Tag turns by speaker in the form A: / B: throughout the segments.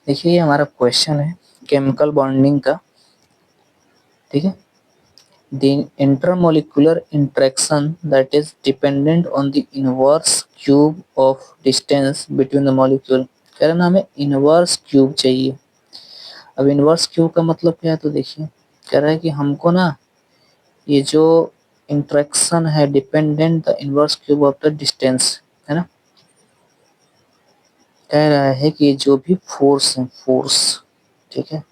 A: देखिए ये हमारा क्वेश्चन है केमिकल बॉन्डिंग का, ठीक है। The intermolecular interaction that is dependent on the inverse cube of distance between the molecule। कह रहे ना हमें इनवर्स क्यूब चाहिए। अब इनवर्स क्यूब का मतलब क्या है, तो देखिए कह रहा है कि हमको ना ये जो इंटरेक्शन है dependent the inverse cube of the distance, है ना। कह रहा है कि जो भी फोर्स है, फोर्स, ठीक है,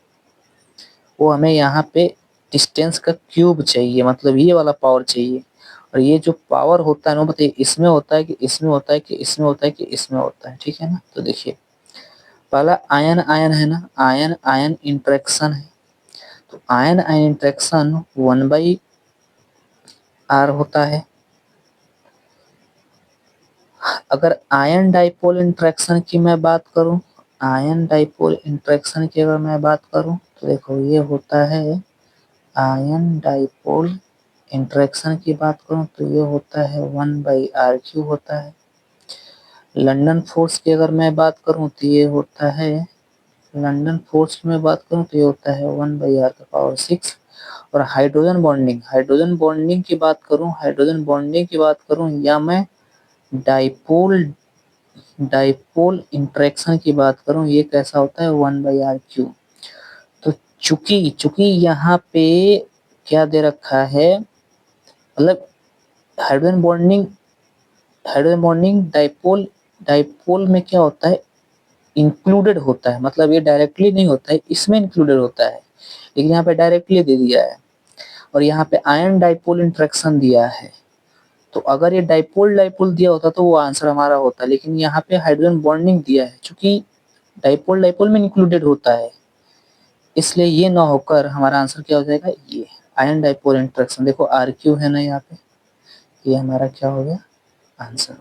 A: वो हमें यहाँ पे डिस्टेंस का क्यूब चाहिए, मतलब ये वाला पावर चाहिए। और ये जो पावर होता है ना, बताइए इसमें होता है कि इसमें होता है कि इसमें होता है कि इसमें होता है, ठीक है ना। तो देखिए पहला आयन आयन है ना, आयन आयन इंटरेक्शन है। तो आयन आयन इंटरेक्शन 1/r होता है। अगर आयन डाइपोल इंटरेक्शन की मैं बात करूं, आयन डाइपोल इंटरेक्शन की अगर मैं बात करूं, तो देखो ये होता है आयन डाइपोल इंटरेक्शन की बात करूं तो ये होता है 1/r³ होता है। लंदन फोर्स की अगर मैं बात करूं तो ये होता है, लंदन फोर्स की मैं बात करूं तो ये होता है 1/r⁶। और हाइड्रोजन बॉन्डिंग, हाइड्रोजन बॉन्डिंग की बात करूं, हाइड्रोजन बॉन्डिंग की बात करूं या मैं डाइपोल डाइपोल इंटरेक्शन की बात करूं, ये कैसा होता है 1/r³। तो चूंकि चूंकि यहाँ पे क्या दे रखा है, मतलब hydrogen bonding, hydrogen bonding dipole, dipole में क्या होता है इंक्लूडेड होता है, मतलब ये डायरेक्टली नहीं होता है, इसमें इंक्लूडेड होता है, लेकिन यहाँ पे डायरेक्टली दे दिया है। और यहाँ पे आयन डाइपोल इंटरेक्शन दिया है, तो अगर ये डाइपोल डाइपोल दिया होता तो वो आंसर हमारा होता, लेकिन यहाँ पे हाइड्रोजन बॉन्डिंग दिया है, चूंकि डाइपोल डाइपोल में इंक्लूडेड होता है, इसलिए ये ना होकर हमारा आंसर क्या हो जाएगा, ये आयन डाइपोल इंटरेक्शन। देखो R³ है ना यहाँ पे, ये हमारा क्या हो गया आंसर।